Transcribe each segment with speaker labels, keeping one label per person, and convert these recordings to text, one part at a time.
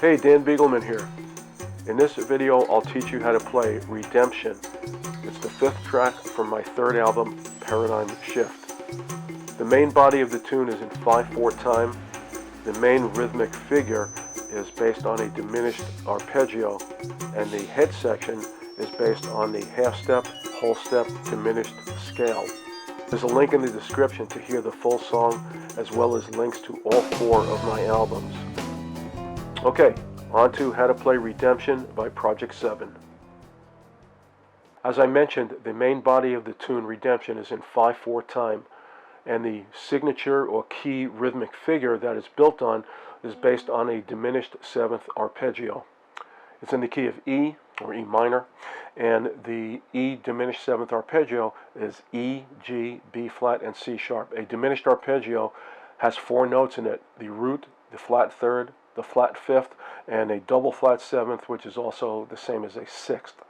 Speaker 1: Hey, Dan Begelman here. In this video, I'll teach you how to play Redemption. It's the fifth track from my third album, Paradigm Shift. The main body of the tune is in 5/4 time. The main rhythmic figure is based on a diminished arpeggio, and the head section is based on the half step, whole step, diminished scale. There's a link in the description to hear the full song, as well as links to all four of my albums. Okay, on to How to Play Redemption by Project 7. As I mentioned, the main body of the tune Redemption is in 5/4 time, and the signature or key rhythmic figure that it's built on is based on a diminished seventh arpeggio. It's in the key of E, or E minor, and the E diminished seventh arpeggio is E, G, B flat, and C sharp. A diminished arpeggio has four notes in it: the root, the flat third, the flat fifth, and a double flat seventh, which is also the same as a sixth.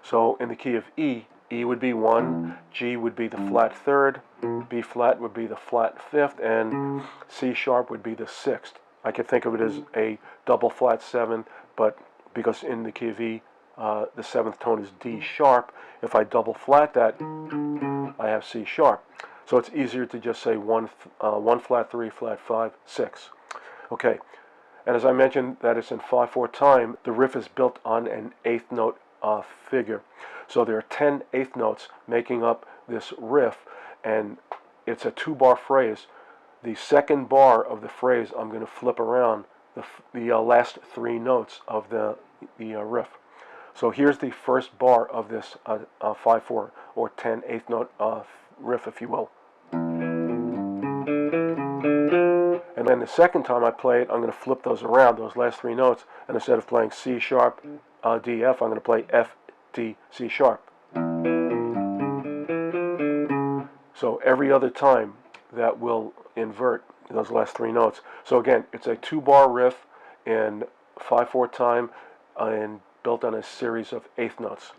Speaker 1: So in the key of E, E would be 1, G would be the flat third, B flat would be the flat fifth, and C sharp would be the sixth. I could think of it as a double flat seven, but because in the key of E, the seventh tone is D sharp, if I double flat that, I have C sharp. So it's easier to just say 1 flat 3, flat 5, 6. Okay. And as I mentioned that it's in 5/4 time, the riff is built on an eighth note figure. So there are 10 eighth notes making up this riff, and it's a 2-bar phrase. The second bar of the phrase, I'm going to flip around the last 3 notes of the riff. So here's the first bar of this 5/4 or 10 eighth note riff, if you will. And then the second time I play it, I'm going to flip those around, those last 3 notes, and instead of playing C sharp, D, F, I'm going to play F, D, C sharp. So every other time that will invert those last 3 notes. So again, it's a 2-bar riff in 5/4 time and built on a series of eighth notes.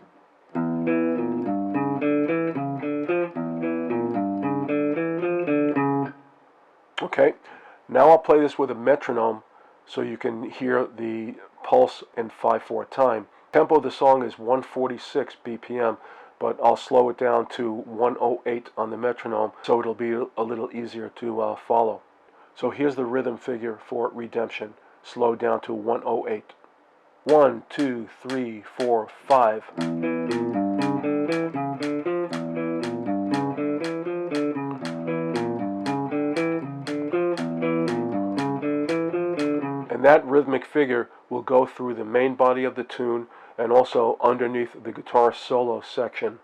Speaker 1: Okay. Now I'll play this with a metronome so you can hear the pulse in 5/4 time. Tempo of the song is 146 BPM, but I'll slow it down to 108 on the metronome so it'll be a little easier to follow. So here's the rhythm figure for Redemption, slowed down to 108. 1, 2, 3, 4, 5. And that rhythmic figure will go through the main body of the tune and also underneath the guitar solo section.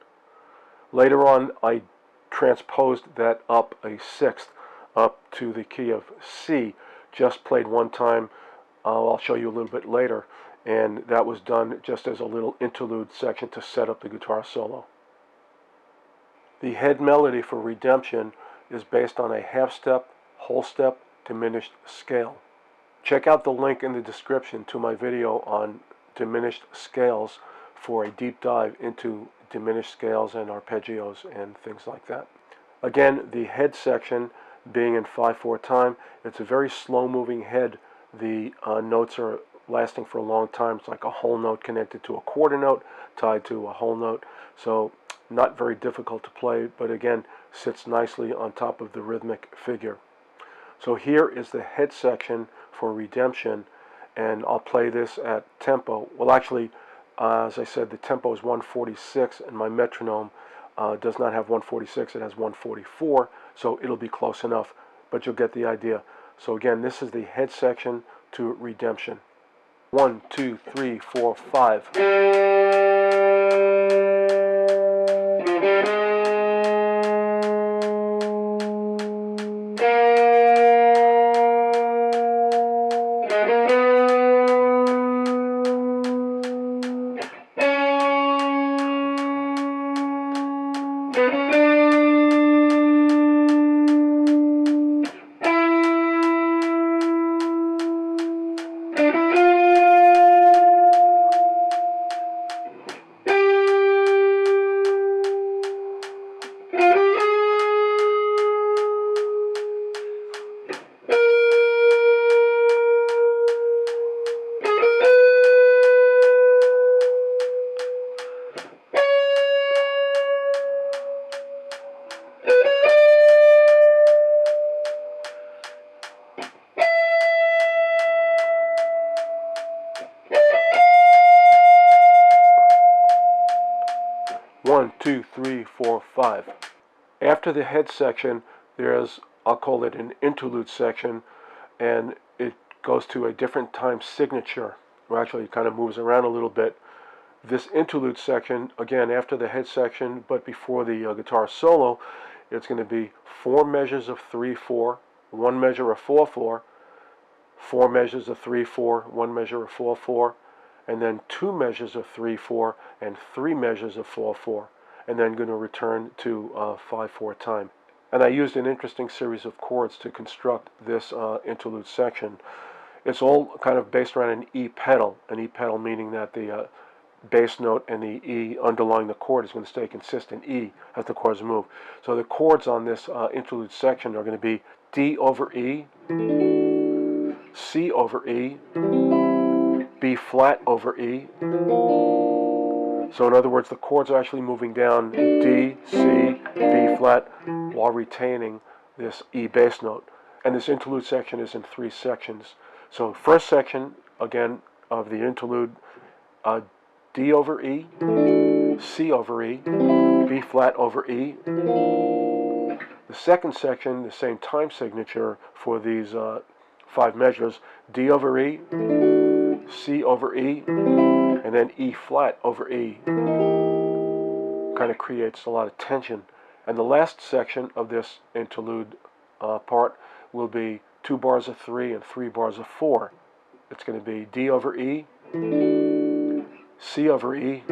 Speaker 1: Later on, I transposed that up a sixth, up to the key of C, just played one time. I'll show you a little bit later, and that was done just as a little interlude section to set up the guitar solo. The head melody for Redemption is based on a half step, whole step, diminished scale. Check out the link in the description to my video on Diminished Scales for a deep dive into diminished scales and arpeggios and things like that. Again, the head section being in 5/4 time, it's a very slow moving head. The notes are lasting for a long time. It's like a whole note connected to a quarter note tied to a whole note. So not very difficult to play, but again, sits nicely on top of the rhythmic figure. So here is the head section for Redemption, and I'll play this at tempo. Well, actually, as I said, the tempo is 146, and my metronome does not have 146, it has 144, so it'll be close enough, but you'll get the idea. So again, this is the head section to Redemption. 1, 2, 3, 4, 5. 1, 2, 3, 4, 5. After the head section, there's, I'll call it an interlude section, and it goes to a different time signature, or actually it kind of moves around a little bit. This interlude section, again, after the head section, but before the guitar solo, it's going to be 4 measures of 3/4, 1 measure of 4/4, 4 measures of 3/4, 1 measure of 4/4, and then 2 measures of 3/4 and 3 measures of 4/4, and then going to return to 5/4 time. And I used an interesting series of chords to construct this interlude section. It's all kind of based around an E pedal meaning that the bass note and the E underlying the chord is going to stay consistent E as the chords move. So the chords on this interlude section are going to be D over E, C over E, B flat over E. So in other words, the chords are actually moving down D, C, B flat while retaining this E bass note. And this interlude section is in 3 sections. So first section, again, of the interlude, D over E, C over E, B flat over E. The second section, the same time signature for these 5 measures, D over E, C over E, and then E flat over E. Kind of creates a lot of tension. And the last section of this interlude part will be 2 bars of 3 and 3 bars of 4. It's going to be D over E, C over E,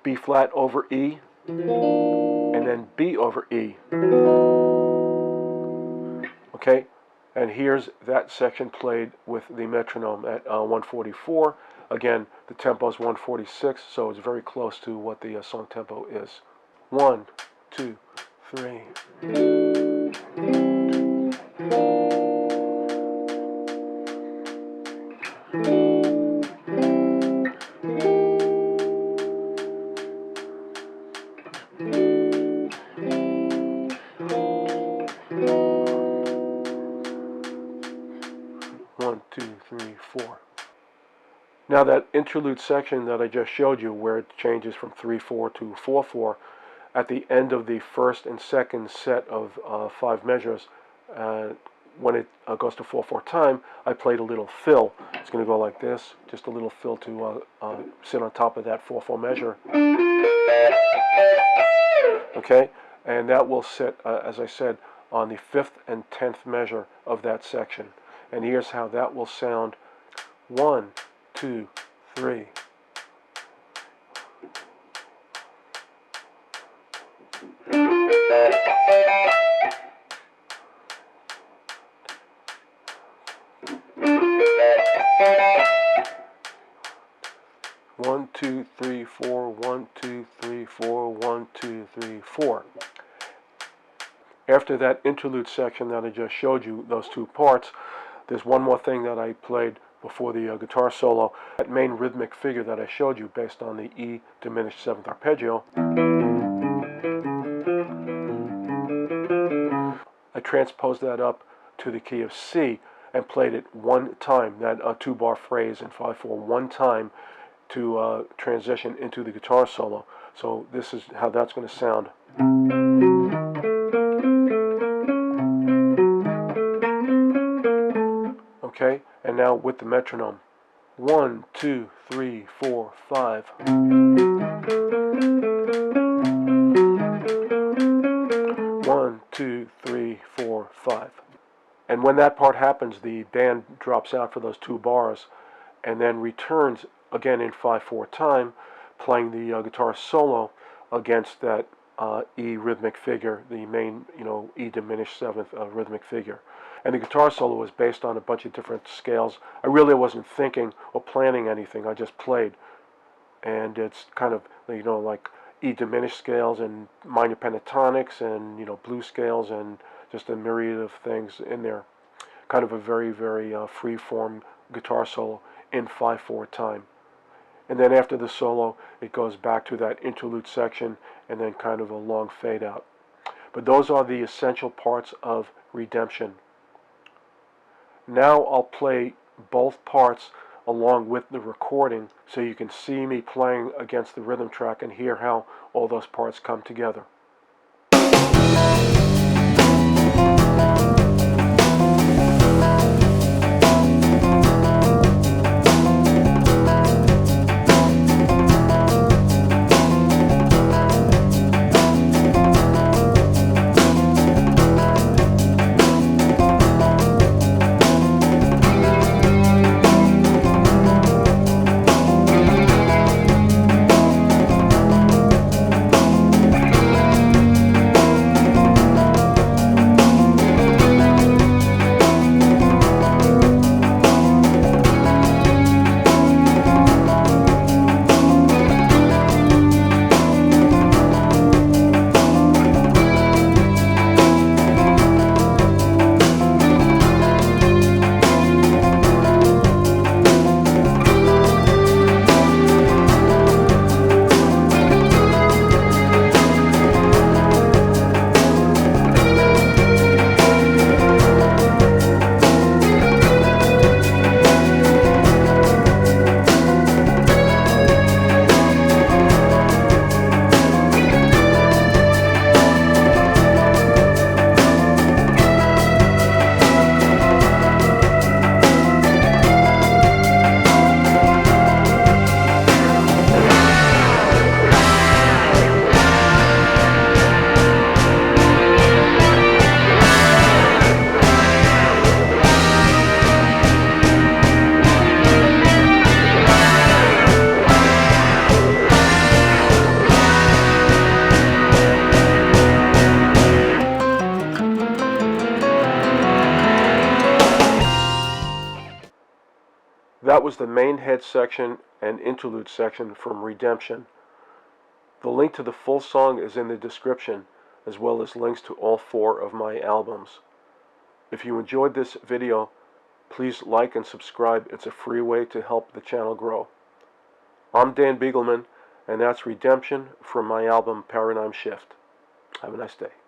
Speaker 1: B flat over E, and then B over E. Okay, and here's that section played with the metronome at 144. Again, the tempo is 146, so it's very close to what the song tempo is. 1, 2, 3. 1, 2, 3, 4. Now that interlude section that I just showed you, where it changes from 3/4 to 4/4, at the end of the first and second set of 5 measures, when it goes to 4/4 time, I played a little fill. It's going to go like this, just a little fill to sit on top of that 4/4 measure. Okay, and that will sit, as I said, on the 5th and 10th measure of that section. And here's how that will sound. 1, 2, 3. One, two, three, four. 1, 2, 3, 4. 1, 2, 3, 4. After that interlude section that I just showed you, those 2 parts, there's one more thing that I played before the guitar solo. That main rhythmic figure that I showed you based on the E diminished 7th arpeggio, I transposed that up to the key of C and played it 1 time, that 2-bar phrase in 5/4, 1 time to transition into the guitar solo. So this is how that's going to sound. Okay, and now with the metronome. 1, 2, 3, 4, 5. 1, 2, 3, 4, 5. And when that part happens, the band drops out for those 2 bars and then returns again in 5/4 time, playing the guitar solo against that E rhythmic figure, the main, E diminished 7th rhythmic figure. And the guitar solo was based on a bunch of different scales. I really wasn't thinking or planning anything. I just played. And it's kind of, like E diminished scales and minor pentatonics and, blues scales and just a myriad of things in there. Kind of a very, very free-form guitar solo in 5/4 time. And then after the solo, it goes back to that interlude section and then kind of a long fade out. But those are the essential parts of Redemption. Now I'll play both parts along with the recording so you can see me playing against the rhythm track and hear how all those parts come together. That was the main head section and interlude section from Redemption. The link to the full song is in the description, as well as links to all 4 of my albums. If you enjoyed this video, please like and subscribe. It's a free way to help the channel grow. I'm Dan Begelman, and that's Redemption from my album Paradigm Shift. Have a nice day.